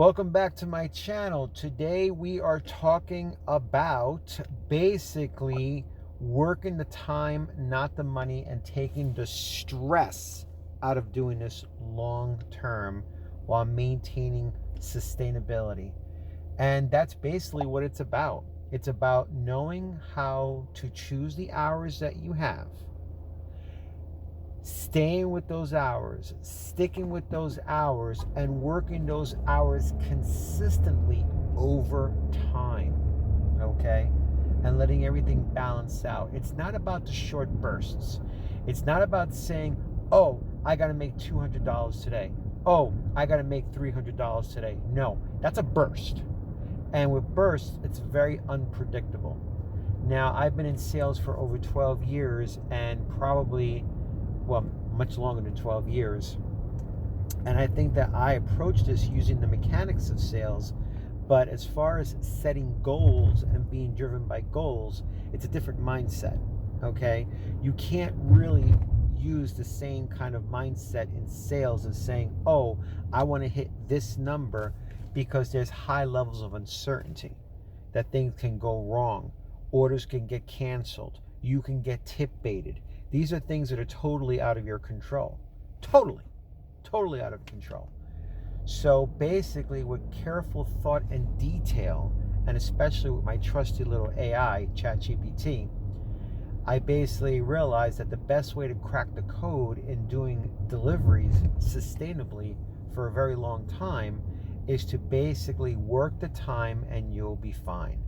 Welcome back to my channel. Today we are talking about basically working the time, not the money, and taking the stress out of doing this long term while maintaining sustainability. And that's basically what it's about. It's about knowing how to choose the hours that you have, staying with those hours, sticking with those hours, and working those hours consistently over time, okay? And letting everything balance out. It's not about the short bursts. It's not about saying, oh, I got to make $200 today. Oh, I got to make $300 today. No, that's a burst. And with bursts, it's very unpredictable. Now, I've been in sales for over 12 years and probably much longer than 12 years. And I think that I approach this using the mechanics of sales. But as far as setting goals and being driven by goals, it's a different mindset, okay? You can't really use the same kind of mindset in sales as saying, oh, I want to hit this number, because there's high levels of uncertainty that things can go wrong. Orders can get canceled. You can get tip baited. These are things that are totally out of your control. Totally out of control. So basically, with careful thought and detail, and especially with my trusty little AI, ChatGPT, I basically realized that the best way to crack the code in doing deliveries sustainably for a very long time is to basically work the time and you'll be fine.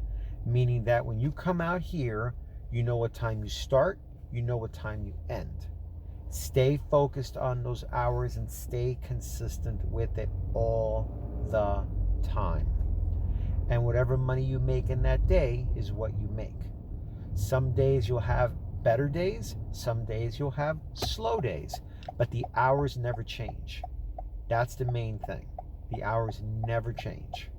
Meaning that when you come out here, you know what time you start, you know what time you end. Stay focused on those hours and stay consistent with it all the time. And whatever money you make in that day is what you make. Some days you'll have better days, some days you'll have slow days, but the hours never change. That's the main thing. The hours never change.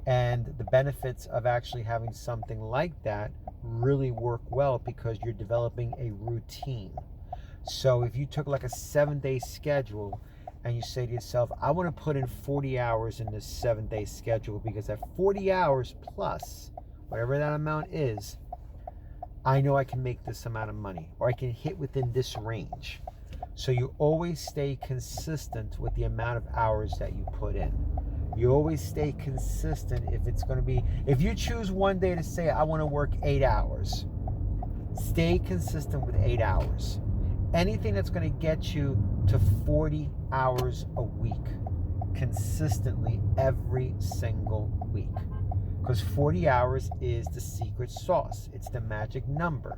And the benefits of actually having something like that really work well because you're developing a routine. So if you took like a 7-day schedule and you say to yourself, I want to put in 40 hours in this 7-day schedule, because at 40 hours plus whatever that amount is, I know I can make this amount of money, or I can hit within this range. So you always stay consistent with the amount of hours that you put in. You always stay consistent. If you choose one day to say, I want to work 8 hours, stay consistent with 8 hours. Anything that's going to get you to 40 hours a week, consistently every single week. Because 40 hours is the secret sauce. It's the magic number.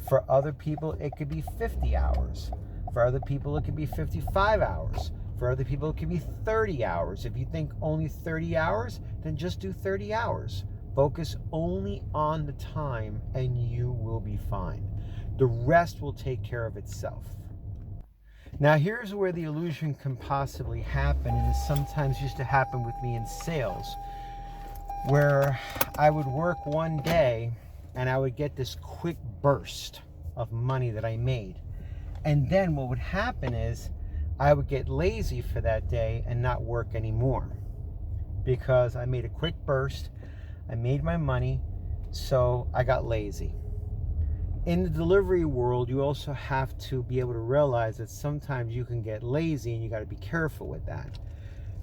For other people, it could be 50 hours. For other people, it could be 55 hours. For other people, it could be 30 hours. If you think only 30 hours, then just do 30 hours. Focus only on the time and you will be fine. The rest will take care of itself. Now, here's where the illusion can possibly happen, and it sometimes used to happen with me in sales, where I would work one day and I would get this quick burst of money that I made. And then what would happen is I would get lazy for that day and not work anymore, because I made a quick burst, I made my money, so I got lazy. In the delivery world, you also have to be able to realize that sometimes you can get lazy, and you got to be careful with that.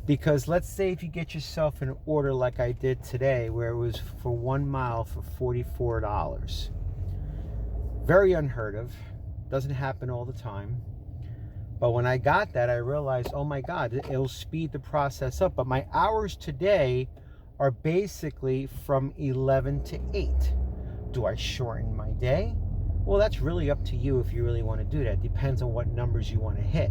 Because let's say if you get yourself an order like I did today, where it was for 1 mile for $44. Very unheard of. Doesn't happen all the time. But when I got that, I realized, oh my God, it'll speed the process up. But my hours today are basically from 11 to 8. Do I shorten my day? Well, that's really up to you if you really want to do that. Depends on what numbers you want to hit.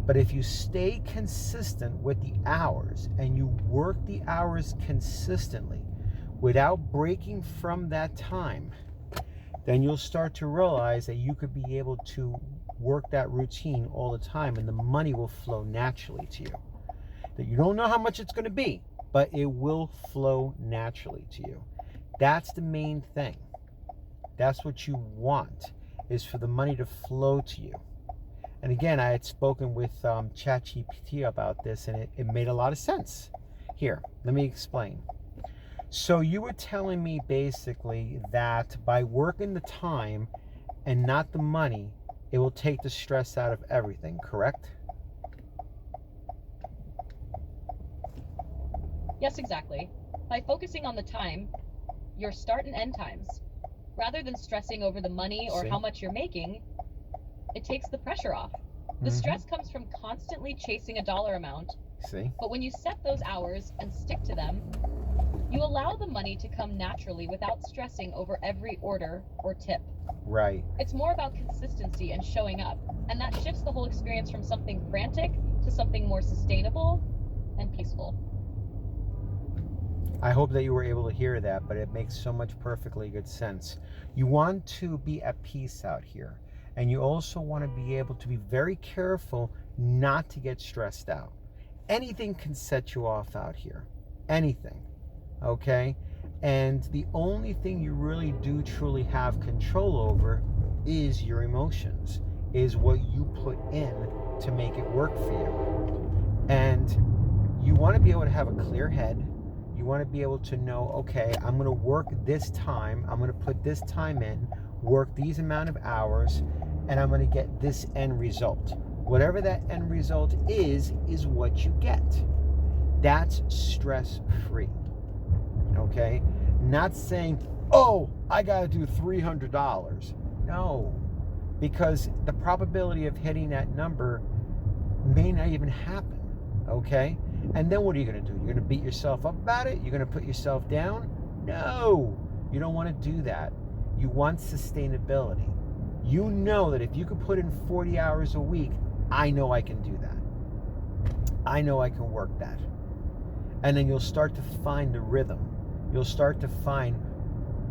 But if you stay consistent with the hours and you work the hours consistently without breaking from that time, then you'll start to realize that you could be able to work that routine all the time, and the money will flow naturally to you. That you don't know how much it's going to be, but it will flow naturally to you. That's the main thing. That's what you want, is for the money to flow to you. And again, I had spoken with ChatGPT about this, and it made a lot of sense. Here, let me explain. So you were telling me basically that by working the time and not the money, it will take the stress out of everything, correct? Yes, exactly. By focusing on the time, your start and end times, rather than stressing over the money or See? how much you're making, it takes the pressure off. The Mm-hmm. stress comes from constantly chasing a dollar amount, See? but when you set those hours and stick to them, you allow the money to come naturally without stressing over every order or tip. Right. It's more about consistency and showing up, and that shifts the whole experience from something frantic to something more sustainable and peaceful. I hope that you were able to hear that, but it makes so much perfectly good sense. You want to be at peace out here, and you also want to be able to be very careful not to get stressed out. Anything can set you off out here. Anything. Okay? And the only thing you really do truly have control over is your emotions, is what you put in to make it work for you. And you want to be able to have a clear head. You want to be able to know, okay, I'm going to work this time. I'm going to put this time in, work these amount of hours, and I'm going to get this end result. Whatever that end result is what you get. That's stress free. Okay? Not saying, oh, I got to do $300. No, because the probability of hitting that number may not even happen. Okay? And then what are you going to do? You're going to beat yourself up about it? You're going to put yourself down? No, you don't want to do that. You want sustainability. You know that if you could put in 40 hours a week, I know I can do that. I know I can work that. And then you'll start to find the rhythm. You'll start to find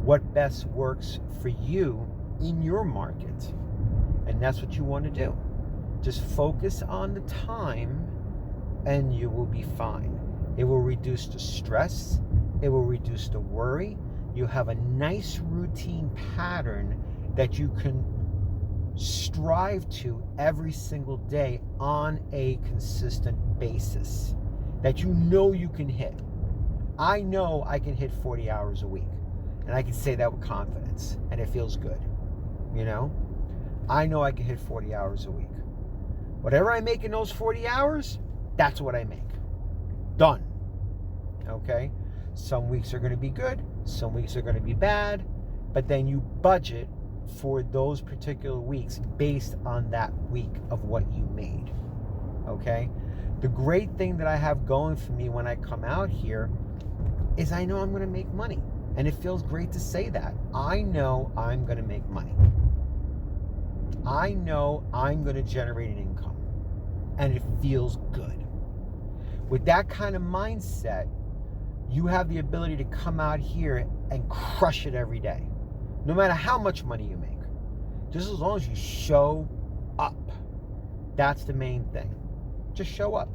what best works for you in your market. And that's what you want to do. Just focus on the time and you will be fine. It will reduce the stress. It will reduce the worry. You have a nice routine pattern that you can strive to every single day on a consistent basis that you know you can hit. I know I can hit 40 hours a week, and I can say that with confidence, and it feels good. You know, I know I can hit 40 hours a week. Whatever I make in those 40 hours, that's what I make. Done. Okay? Some weeks are going to be good, some weeks are going to be bad, but then you budget for those particular weeks based on that week of what you made. Okay? The great thing that I have going for me when I come out here is I know I'm going to make money. And it feels great to say that. I know I'm going to make money. I know I'm going to generate an income. And it feels good. With that kind of mindset, you have the ability to come out here and crush it every day. No matter how much money you make. Just as long as you show up. That's the main thing. Just show up.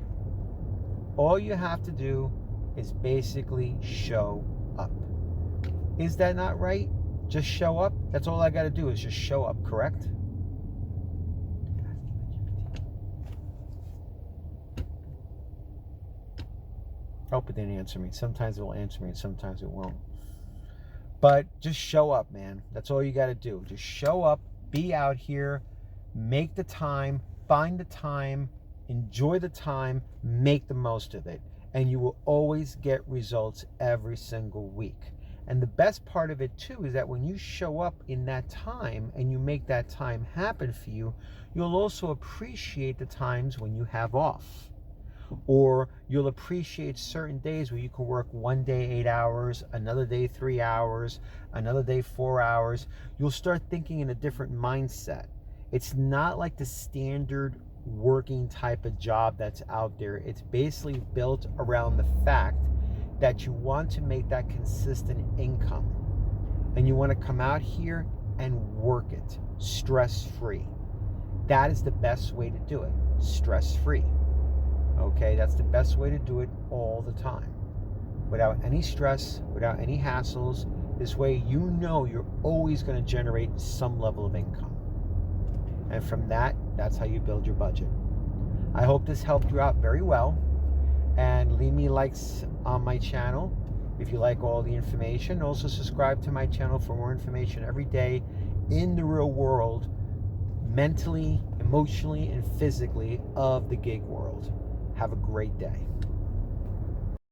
All you have to do is basically show up. Is that not right? Just show up? That's all I got to do is just show up, correct? Hope it didn't answer me. Sometimes it will answer me and sometimes it won't. But just show up, man. That's all you got to do. Just show up, be out here, make the time, find the time, enjoy the time, make the most of it. And you will always get results every single week. And the best part of it too is that when you show up in that time and you make that time happen for you, you'll also appreciate the times when you have off. Or you'll appreciate certain days where you can work one day 8 hours, another day 3 hours, another day 4 hours. You'll start thinking in a different mindset. It's not like the standard working type of job that's out there. It's basically built around the fact that you want to make that consistent income. And you want to come out here and work it stress-free. That is the best way to do it, stress-free. Okay, that's the best way to do it all the time. Without any stress, without any hassles. This way you know you're always going to generate some level of income. And from that, that's how you build your budget. I hope this helped you out very well. and leave me likes on my channel if you like all the information. Also subscribe to my channel for more information every day in the real world, mentally, emotionally, and physically, of the gig world. Have a great day.